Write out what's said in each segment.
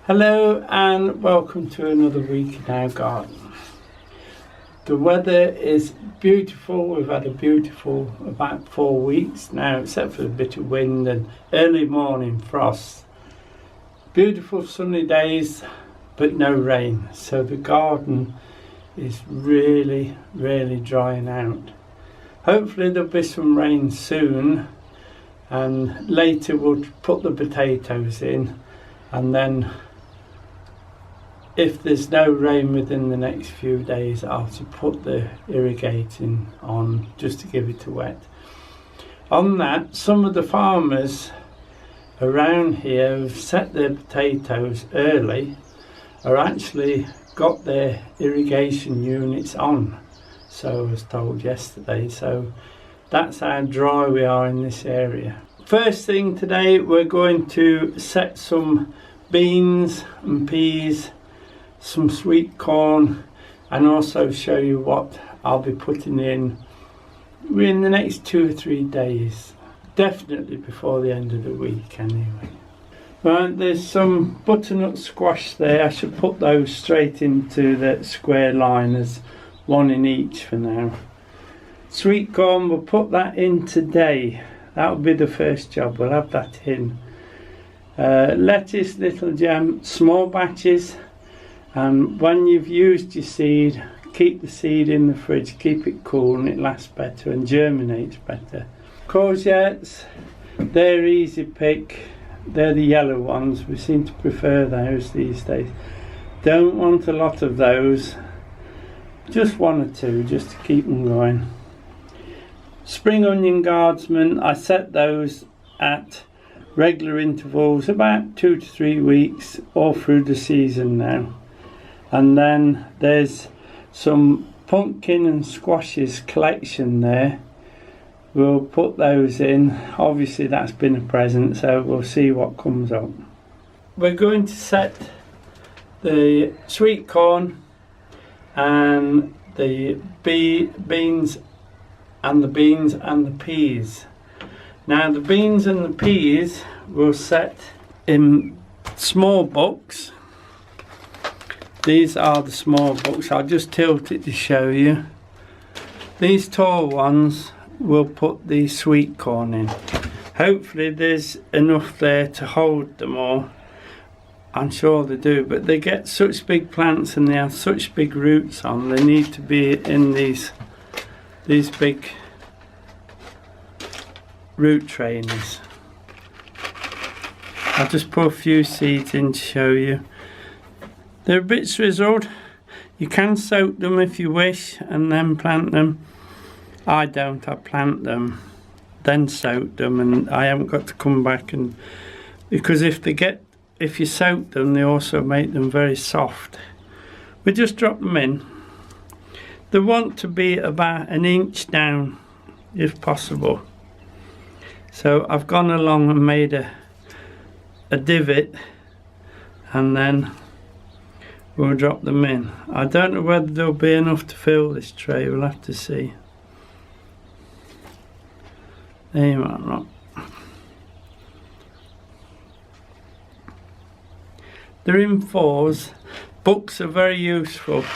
Hello and welcome to another week in our garden. The weather is beautiful. We've had a beautiful about 4 weeks now, except for a bit of wind and early morning frost. Beautiful sunny days but no rain, so the garden is really drying out. Hopefully there'll be some rain soon, and later we'll put the potatoes in, and then if there's no rain within the next few days, I'll put the irrigating on just to give it a wet. On that, some of the farmers around here have set their potatoes early, or actually got their irrigation units on, so I was told yesterday. So that's how dry we are in this area. First thing today, we're going to set some beans and peas, some sweet corn, and also show you what I'll be putting in the next 2 or 3 days, definitely before the end of the week anyway. Right, there's some butternut squash there. I should put those straight into the square line, as one in each for now. Sweet corn, we'll put that in today. That'll be the first job, we'll have that in. Lettuce, little gem, small batches. And when you've used your seed, keep the seed in the fridge, keep it cool, and it lasts better and germinates better. Courgettes, they're easy pick. They're the yellow ones. We seem to prefer those these days. Don't want a lot of those, just 1 or 2, just to keep them going. Spring onion guardsmen, I set those at regular intervals, about 2 to 3 weeks, all through the season now. And then there's some pumpkin and squashes collection there. We'll put those in. Obviously that's been a present, so we'll see what comes up. We're going to set the sweet corn and the beans and the peas. Now the beans and the peas we'll set in small bucks. These are the small bucks. I'll just tilt it to show you. These tall ones we'll put the sweet corn in. Hopefully there's enough there to hold them all. I'm sure they do, but they get such big plants and they have such big roots on, they need to be in these big root trainers. I'll just put a few seeds in to show you. They're a bit swizzled. You can soak them if you wish and then plant them. I don't, I plant them, then soak them, and I haven't got to come back, and because if you soak them, they also make them very soft. We just drop them in. They want to be about 1 inch down if possible. So I've gone along and made a divot, and then we'll drop them in. I don't know whether there'll be enough to fill this tray, we'll have to see. There you are. They're in 4s. Books are very useful.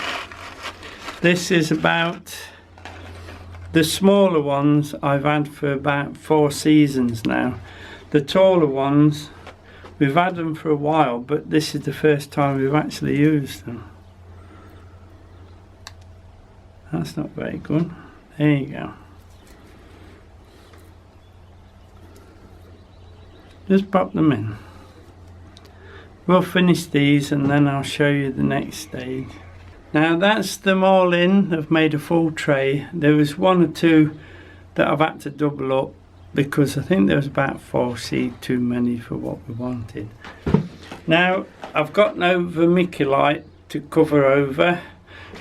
This is about the smaller ones I've had for about 4 seasons now. The taller ones, we've had them for a while, but this is the first time we've actually used them. That's not very good. There you go. Just pop them in. We'll finish these and then I'll show you the next stage. Now that's them all in. I've made a full tray. There was 1 or 2 that I've had to double up because I think there was about 4 seed too many for what we wanted. Now I've got no vermiculite to cover over,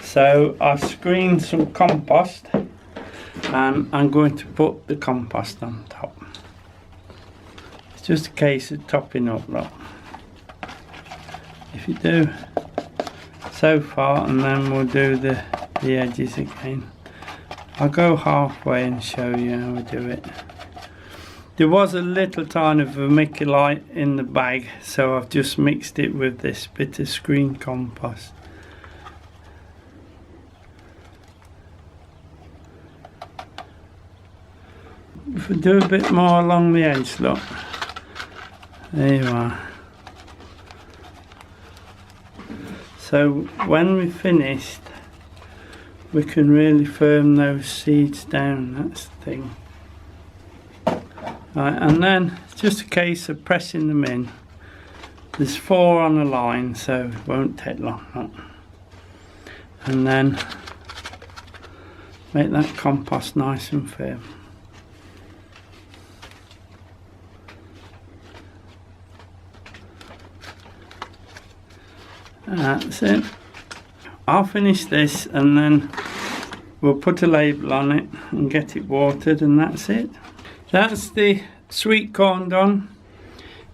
so I've screened some compost and I'm going to put the compost on top. It's just a case of topping up, look. If you do so far, and then we'll do the edges again. I'll go halfway and show you how we do it. There was a little tiny vermiculite in the bag, so I've just mixed it with this bit of screen compost. If we do a bit more along the edge, look, there you are. So when we're finished, we can really firm those seeds down, that's the thing. Right, and then it's just a case of pressing them in. There's 4 on a line, so it won't take long. Look. And then make that compost nice and firm. That's it. I'll finish this and then we'll put a label on it and get it watered, and that's it. That's the sweet corn done.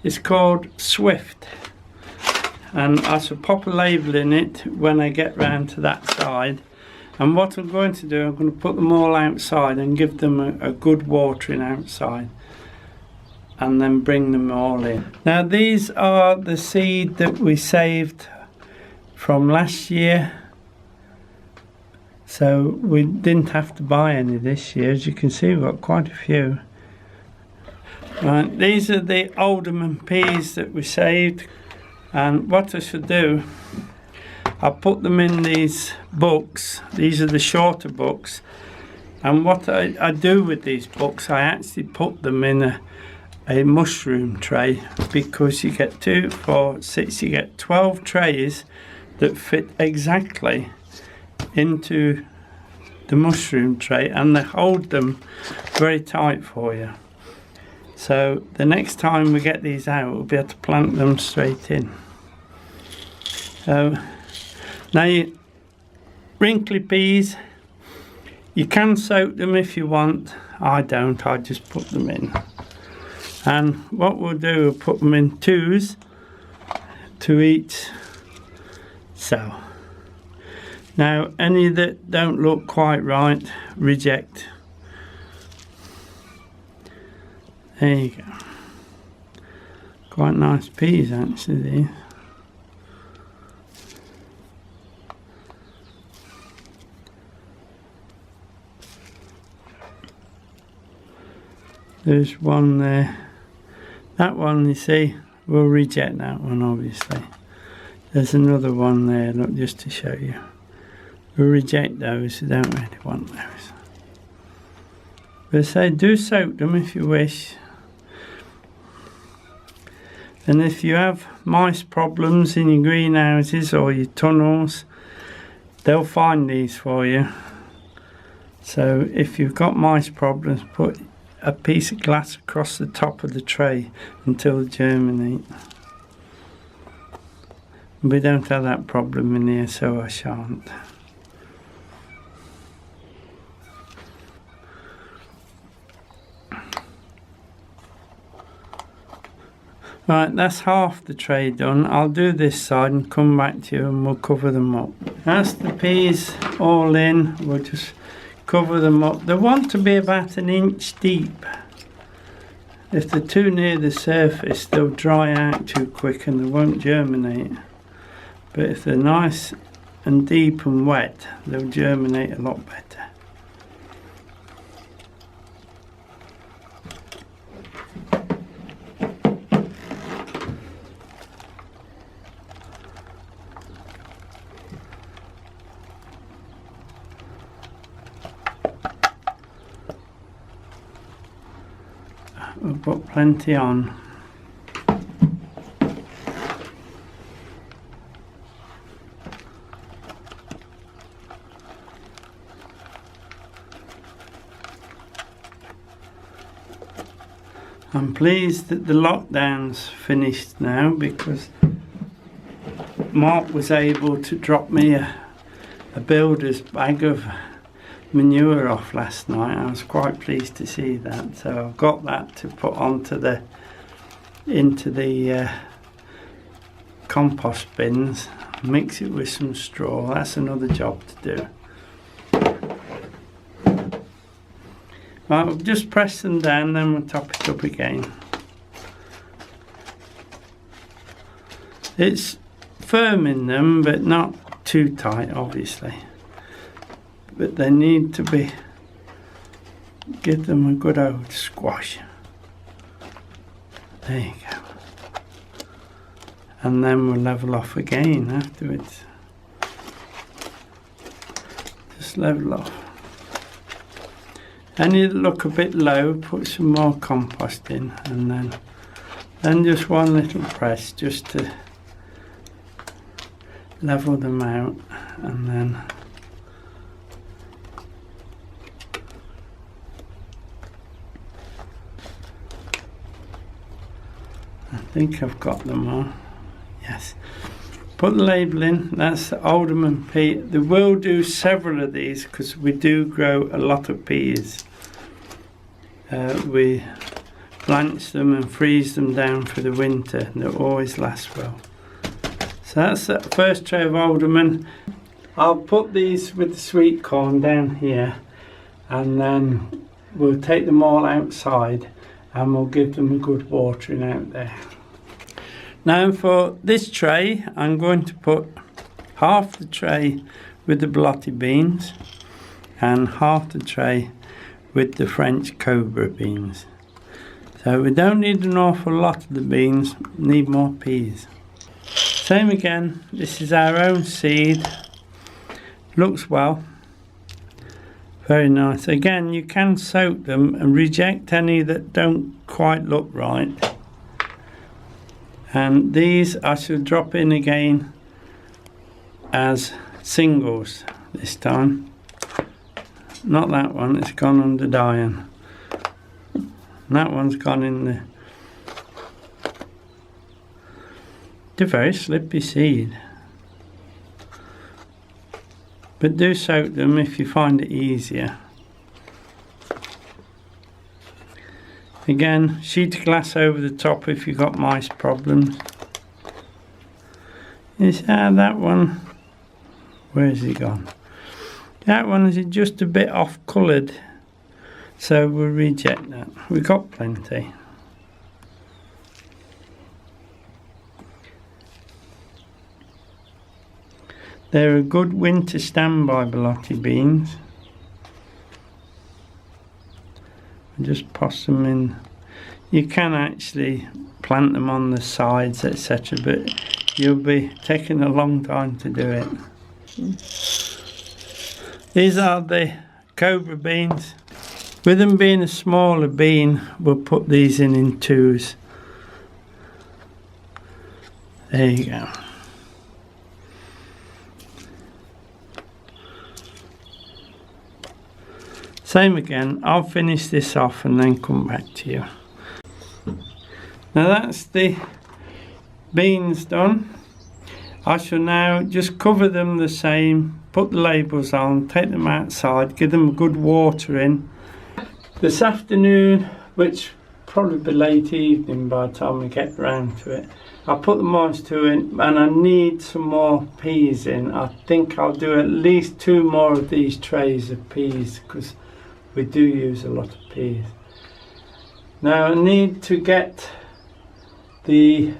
It's called Swift, and I shall pop a label in it when I get round to that side. And what I'm going to do, I'm going to put them all outside and give them a good watering outside, and then bring them all in. Now these are the seed that we saved from last year, so we didn't have to buy any this year. As you can see, we've got quite a few. Right, these are the alderman peas that we saved, and what I should do, I'll put them in these books. These are the shorter books, and what I do with these books, I actually put them in a mushroom tray, because you get 2, 4, 6, you get 12 trays that fit exactly into the mushroom tray, and they hold them very tight for you. So the next time we get these out, we'll be able to plant them straight in. So now, wrinkly peas, you can soak them if you want. I don't, I just put them in. And what we'll do, we'll put them in 2s to each cell. Now any that don't look quite right, reject. There you go. Quite nice peas actually these. There's one there. That one, you see, we'll reject that one obviously. There's another one there, look, just to show you. We'll reject those, we don't really want those. But say, do soak them if you wish. And if you have mice problems in your greenhouses or your tunnels, they'll find these for you. So if you've got mice problems, put a piece of glass across the top of the tray until they germinate. We don't have that problem in here, so I shan't. Right, that's half the tray done. I'll do this side and come back to you and we'll cover them up. That's the peas all in. We'll just cover them up. They want to be about 1 inch deep. If they're too near the surface, they'll dry out too quick and they won't germinate. But if they're nice and deep and wet, they'll germinate a lot better. We'll put plenty on. I'm pleased that the lockdown's finished now, because Mark was able to drop me a builder's bag of manure off last night. I was quite pleased to see that, so I've got that to put onto into the compost bins, mix it with some straw. That's another job to do. Right, we'll just press them down, then we'll top it up again. It's firm in them, but not too tight, obviously. But they need to be, give them a good old squash. There you go. And then we'll level off again afterwards. Just level off. Any that look a bit low, put some more compost in, and then just one little press just to level them out, and then I think I've got them all. Yes. Put the label in. That's the alderman pea. They will do several of these because we do grow a lot of peas. We blanch them and freeze them down for the winter, and they always last well. So that's the first tray of alderman. I'll put these with the sweet corn down here, and then we'll take them all outside and we'll give them a good watering out there. Now for this tray, I'm going to put half the tray with the blotty beans and half the tray with the French cobra beans. So we don't need an awful lot of the beans, need more peas. Same again, this is our own seed. Looks well. Very nice. Again, you can soak them and reject any that don't quite look right. And these I shall drop in again as singles this time. Not that one, it's gone under Diane. And that one's gone in the... They're very slippy seed. But do soak them if you find it easier. Again, sheet of glass over the top if you've got mice problems. That one, where has he gone? That one is just a bit off coloured, so we'll reject that. We've got plenty. They're a good winter standby blotty beans. Just toss them in. You can actually plant them on the sides, etc., but you'll be taking a long time to do it. These are the cobra beans. With them being a smaller bean, we'll put these in twos. There you go. Same again, I'll finish this off and then come back to you. Now that's the beans done. I shall now just cover them the same, put the labels on, take them outside, give them a good watering. This afternoon, which probably be late evening by the time we get round to it, I'll put the moisture in, and I need some more peas in. I think I'll do at least 2 more of these trays of peas because we do use a lot of peas. Now I need to get the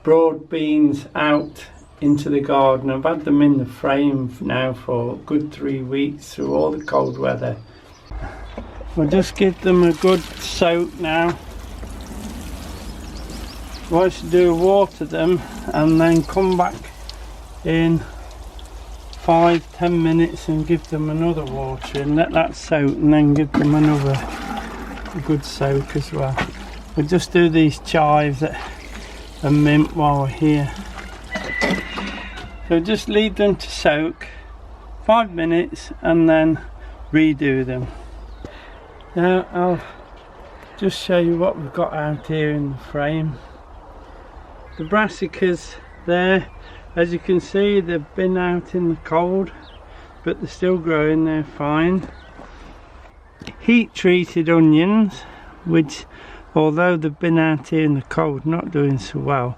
broad beans out into the garden. I've had them in the frame now for a good 3 weeks through all the cold weather. We'll just give them a good soak now. What I should do, water them and then come back in 5-10 minutes and give them another water and let that soak, and then give them another good soak as well. We'll just do these chives and mint while we're here. So just leave them to soak 5 minutes and then redo them. Now I'll just show you what we've got out here in the frame. The brassicas there, as you can see, they've been out in the cold, but they're still growing, they're fine. Heat treated onions, which although they've been out here in the cold, not doing so well.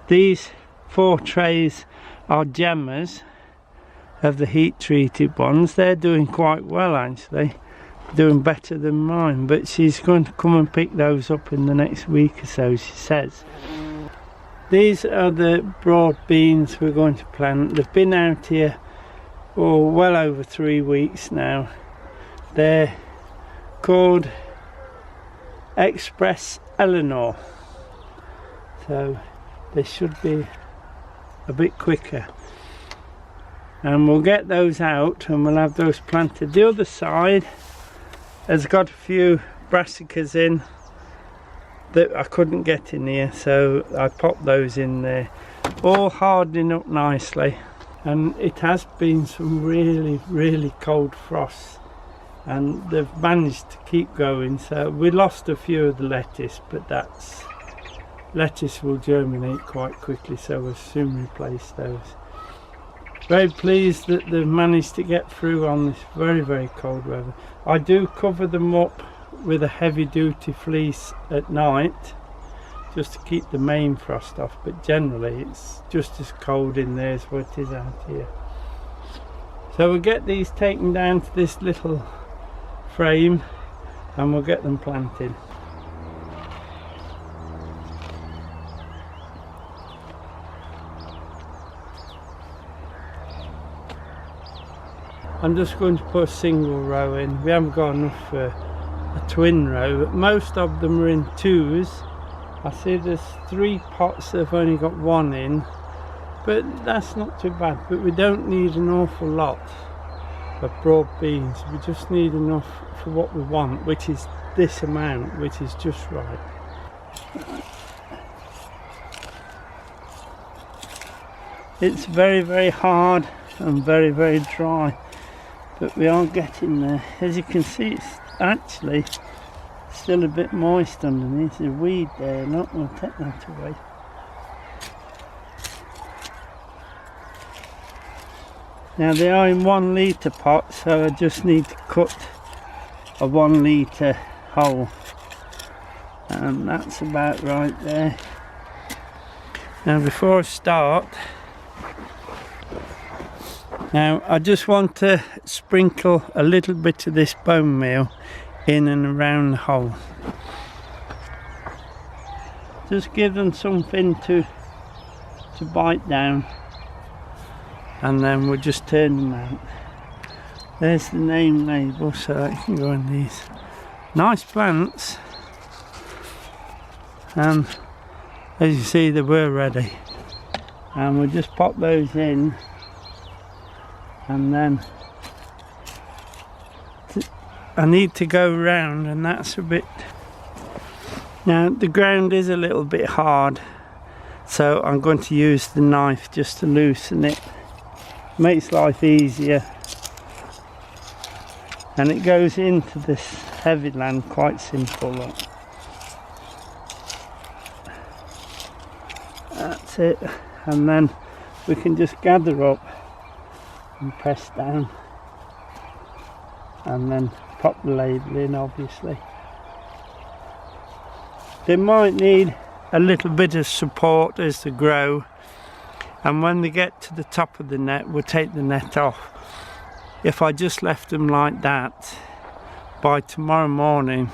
These 4 trays are gemmers of the heat treated ones. They're doing quite well actually. doing better than mine, but she's going to come and pick those up in the next week or so, she says. These are the broad beans we're going to plant. They've been out here for well over 3 weeks now. They're called Express Eleanor, so they should be a bit quicker, and we'll get those out and we'll have those planted. The other side has got a few brassicas in that I couldn't get in here, so I popped those in there, all hardening up nicely. And it has been some really cold frosts, and they've managed to keep going. So we lost a few of the lettuce, but lettuce will germinate quite quickly, so we'll soon replace those. Very pleased that they've managed to get through on this very cold weather. I do cover them up with a heavy duty fleece at night just to keep the main frost off, but generally it's just as cold in there as what it is out here. So we'll get these taken down to this little frame and we'll get them planted. I'm just going to put a single row in. We haven't got enough for a twin row, but most of them are in 2s. I see there's 3 pots that have only got 1 in, but that's not too bad. But we don't need an awful lot of broad beans. We just need enough for what we want, which is this amount, which is just right. It's very hard and very dry, but we are getting there. As you can see, it's actually still a bit moist underneath. There's a weed there, not going to take that away. Now they are in 1 litre pots, so I just need to cut a 1 litre hole, and that's about right there. Now before I start, now I just want to sprinkle a little bit of this bone meal in and around the hole. Just give them something to bite down, and then we'll just turn them out. There's the name label, so that can go in these. Nice plants, and as you see they were ready, and we'll just pop those in, and then I need to go round, and that's a bit. Now the ground is a little bit hard, so I'm going to use the knife just to loosen it. Makes life easier, and it goes into this heavy land quite simple. Look. That's it, and then we can just gather up and press down, and then pop the label in. Obviously they might need a little bit of support as they grow, and when they get to the top of the net we'll take the net off. If I just left them like that, by tomorrow morning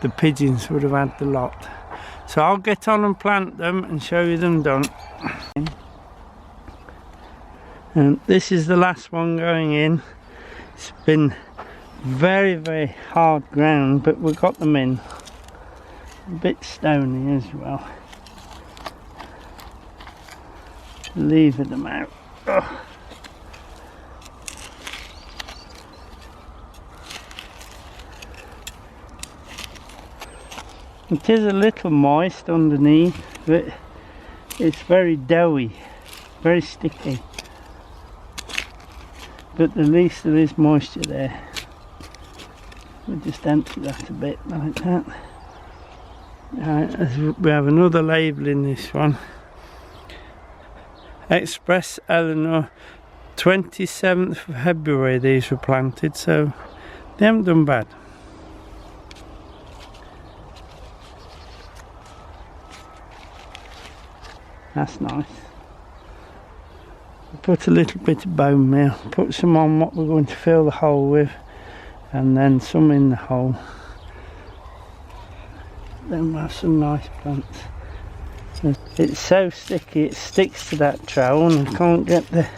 the pigeons would have had the lot. So I'll get on and plant them and show you them done. And this is the last one going in. It's been very hard ground, but we got them in. A bit stony as well. Lever them out. Ugh. It is a little moist underneath, but it's very doughy, very sticky. But at least there is moisture there. We'll just empty that a bit like that. We have another label in this one. Express Eleanor, 27th of February these were planted, so they haven't done bad. That's nice. Put a little bit of bone meal, put some on what we're going to fill the hole with, and then some in the hole. Then we'll have some nice plants. It's so sticky, it sticks to that trowel and I can't get the...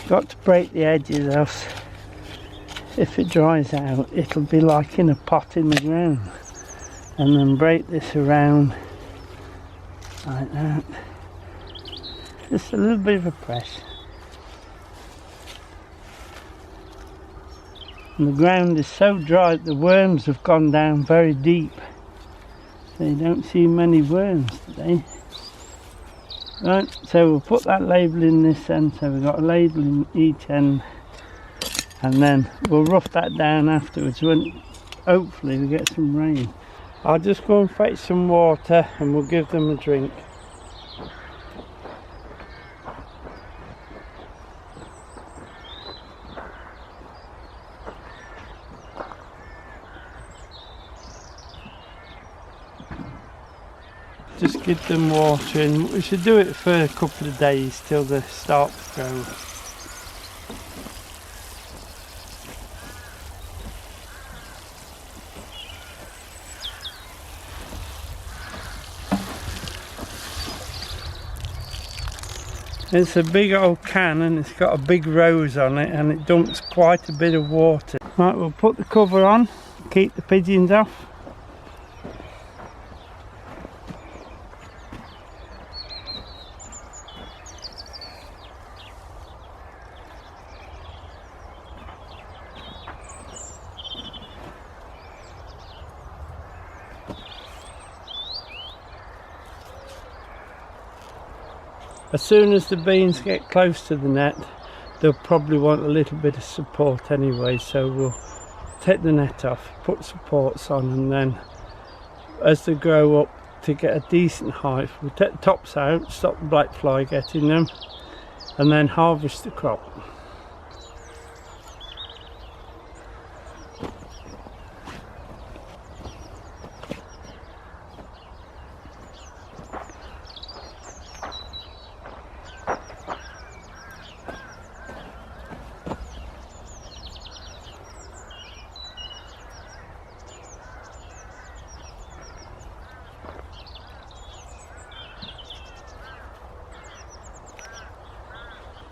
Got to break the edges, else if it dries out it'll be like in a pot in the ground. And then break this around like that. Just a little bit of a press. And the ground is so dry that the worms have gone down very deep. So you don't see many worms today. Right, so we'll put that label in this end, so we've got a label in each end, and then we'll rough that down afterwards when hopefully we get some rain. I'll just go and fetch some water and we'll give them a drink. Just give them water, and we should do it for a couple of days till they start to grow. It's a big old can and it's got a big rose on it and it dumps quite a bit of water. Right, we'll put the cover on, keep the pigeons off. As soon as the beans get close to the net, they'll probably want a little bit of support anyway, so we'll take the net off, put supports on, and then as they grow up to get a decent height, we'll take the tops out, stop the black fly getting them, and then harvest the crop.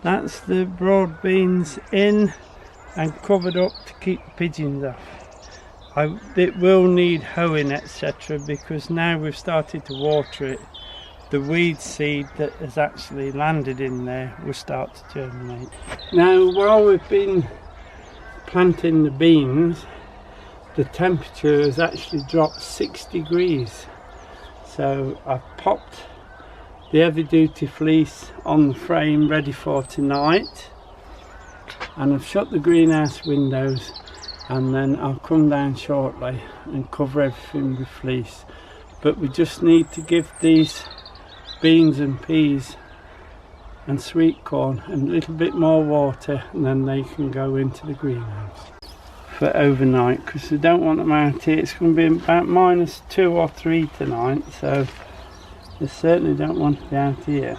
That's the broad beans in and covered up to keep the pigeons off. It will need hoeing, etc., because now we've started to water it, the weed seed that has actually landed in there will start to germinate. Now, while we've been planting the beans, the temperature has actually dropped 6 degrees. So I've popped the heavy duty fleece on the frame ready for tonight, and I've shut the greenhouse windows, and then I'll come down shortly and cover everything with fleece. But we just need to give these beans and peas and sweet corn a little bit more water, and then they can go into the greenhouse for overnight, because we don't want them out here. It's going to be about -2 or 3 tonight, so they certainly don't want to be out here.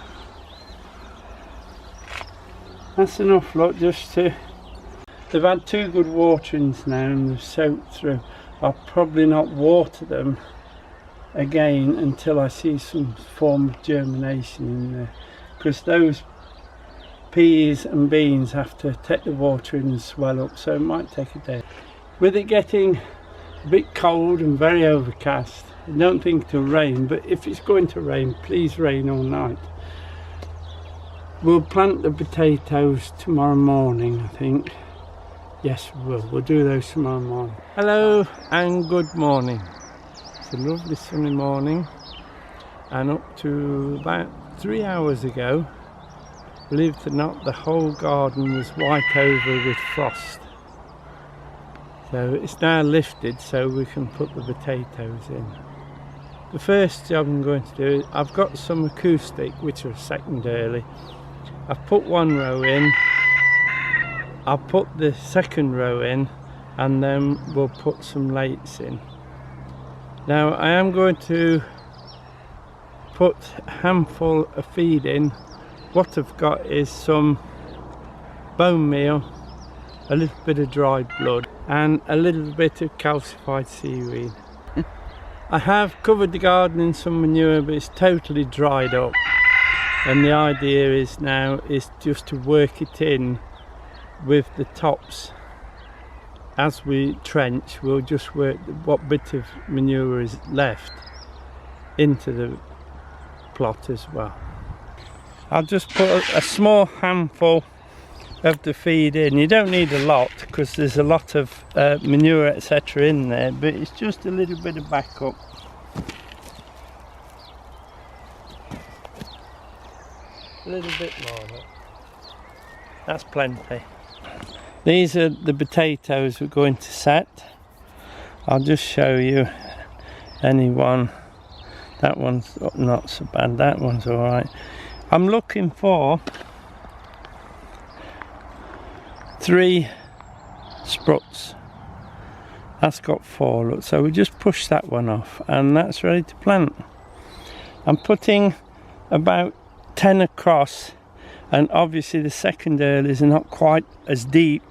That's enough, look, just to... They've had 2 good waterings now and they've soaked through. I'll probably not water them again until I see some form of germination in there, because those peas and beans have to take the water in and swell up, so it might take a day. With it getting a bit cold and very overcast, I don't think it'll rain, but if it's going to rain, please rain all night. We'll plant the potatoes tomorrow morning, I think. Yes, we will. We'll do those tomorrow morning. Hello and good morning. It's a lovely sunny morning, and up to about 3 hours ago, believe it or not, the whole garden was white over with frost. So it's now lifted so we can put the potatoes in. The first job I'm going to do, I've got some acoustic which are secondarily. I've put 1 row in, I'll put the 2nd row in, and then we'll put some lates in. Now I am going to put a handful of feed in. What I've got is some bone meal a little bit of dried blood and a little bit of calcified seaweed. I have covered the garden in some manure, but it's totally dried up, and the idea is now is just to work it in with the tops. As we trench, we'll just work what bit of manure is left into the plot as well. I'll just put a small handful of the feed in. You don't need a lot because there's a lot of manure etc in there, but it's just a little bit of backup. A little bit more. That's plenty. These are the potatoes we're going to set. I'll just show you any one. That one's not so bad, that one's alright. I'm looking for 3 sprouts. That's got 4, look, so we just push that one off and that's ready to plant. I'm putting about 10 across, and obviously the second earlies are not quite as deep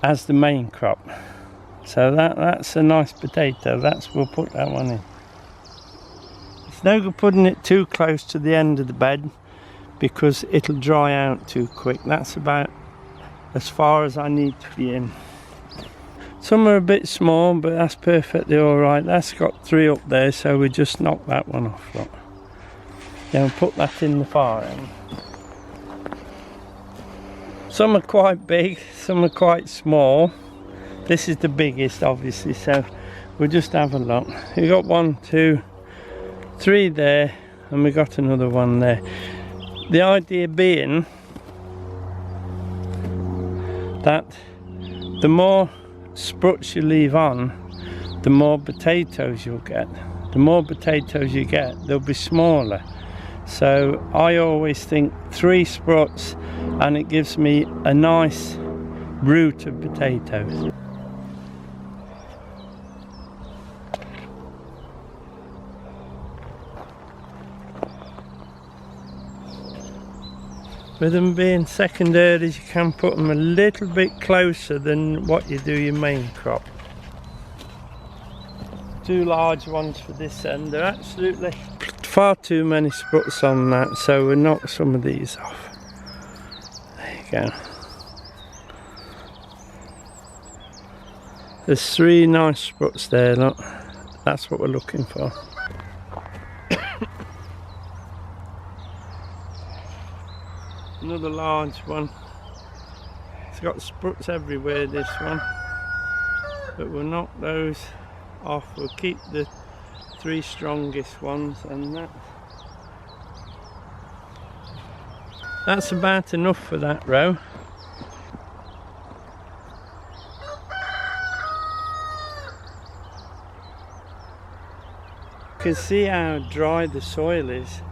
as the main crop, so that's a nice potato. We'll put that one in. It's no good putting it too close to the end of the bed because it'll dry out too quick. That's about as far as I need to be in. Some are a bit small, but that's perfectly alright. That's got 3 up there, so we just knock that one off. Look. Then we'll put that in the far end. Some are quite big, some are quite small. This is the biggest, obviously, so we'll just have a look. We got 1, 2, 3 there, and we got another one there. The idea being that the more sprouts you leave on, the more potatoes you'll get. The more potatoes you get, they'll be smaller. So I always think 3 sprouts and it gives me a nice root of potatoes. With them being second earlies, you can put them a little bit closer than what you do your main crop. 2 large ones for this end. They're absolutely far too many sprouts on that, so we'll knock some of these off. There you go. There's 3 nice sprouts there, look. That's what we're looking for. Another large one. It's got sprouts everywhere, this one, but we'll knock those off. We'll keep the 3 strongest ones, and that's about enough for that row. You can see how dry the soil is,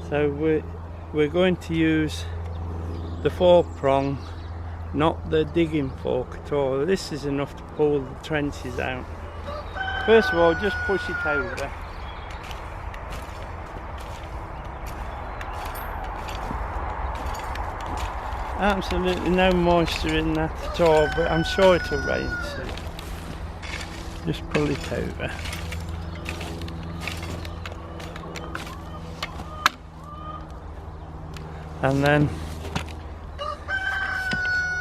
so we're going to use the fork prong, not the digging fork at all. This is enough to pull the trenches out. First of all, just push it over. Absolutely no moisture in that at all, but I'm sure it'll rain soon. Just pull it over. And then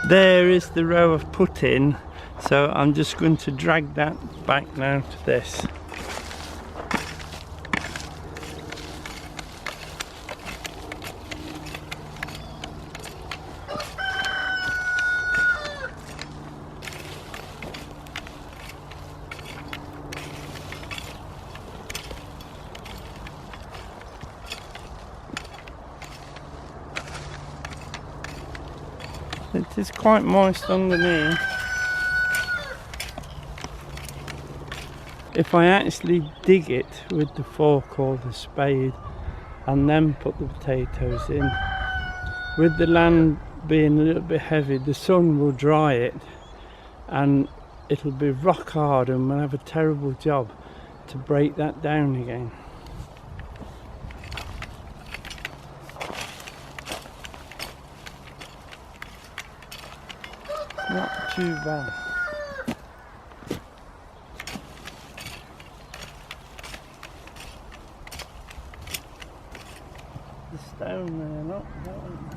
there is the row I've put in, so I'm just going to drag that back now to this. It is quite moist underneath. If I actually dig it with the fork or the spade and then put the potatoes in, with the land being a little bit heavy, the sun will dry it and it'll be rock hard, and we'll have a terrible job to break that down again. too bad. The stone there, not that one.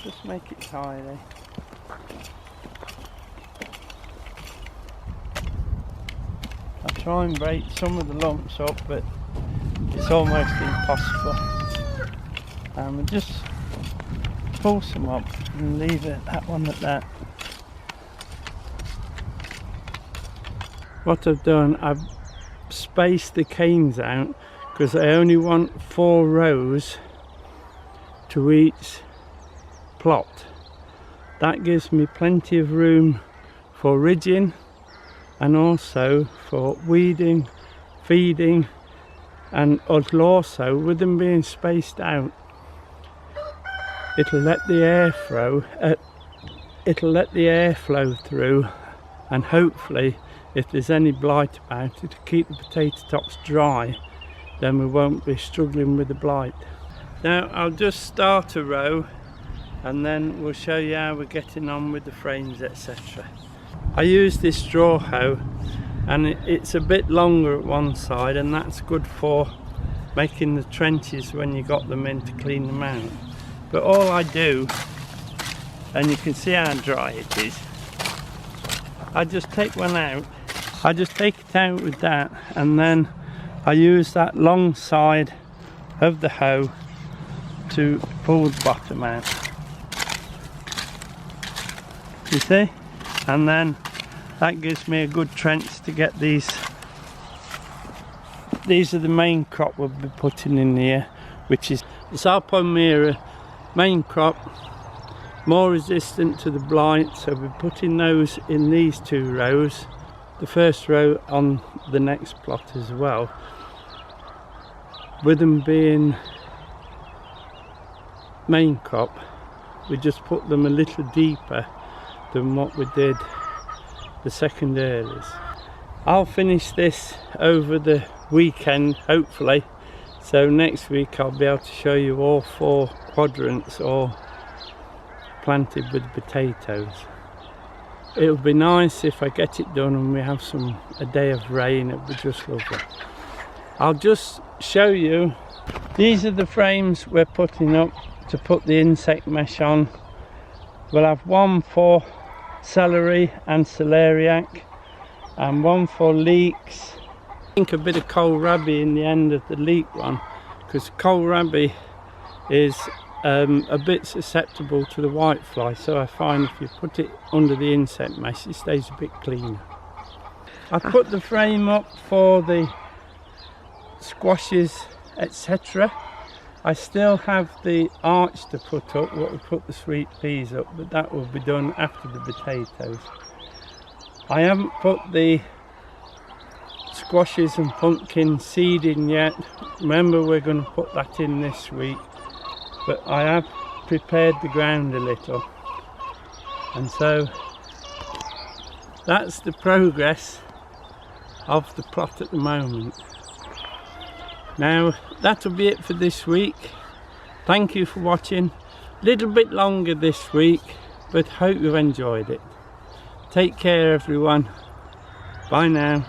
Just make it tidy. I try and break some of the lumps up, but it's almost impossible. And we just pull some up and leave it that one at that. What I've done, I've spaced the canes out because I only want 4 rows to each plot. That gives me plenty of room for ridging and also for weeding, feeding, and also with them being spaced out, it'll let the air flow through, and hopefully if there's any blight about it, to keep the potato tops dry, then we won't be struggling with the blight. Now I'll just start a row and then we'll show you how we're getting on with the frames, etc. I use this straw hoe, and it's a bit longer at one side, and that's good for making the trenches when you got them in to clean them out. But all I do, and you can see how dry it is, I just take one out. I just take it out with that, and then I use that long side of the hoe to pull the bottom out. You see? And then that gives me a good trench to get these. These are the main crop we'll be putting in here, which is the Salpomera main crop, more resistant to the blight, so we're putting those in these 2 rows, the first row on the next plot as well. With them being main crop, we just put them a little deeper than what we did the second earlies. I'll finish this over the weekend hopefully, so next week I'll be able to show you all 4 quadrants all planted with potatoes. It'll be nice if I get it done and we have a day of rain. It'll be just lovely. I'll just show you, these are the frames we're putting up to put the insect mesh on. We'll have one for celery and celeriac, and one for leeks. I think a bit of kohlrabi in the end of the leek one, because kohlrabi is a bit susceptible to the whitefly, so I find if you put it under the insect mesh it stays a bit cleaner. I put the frame up for the squashes, etc. I still have the arch to put up, what we put the sweet peas up, but that will be done after the potatoes. I haven't put the squashes and pumpkin seed in yet. Remember, we're going to put that in this week, but I have prepared the ground a little, and so that's the progress of the plot at the moment. Now that'll be it for this week. Thank you for watching. A little bit longer this week, but hope you've enjoyed it. Take care everyone. Bye now.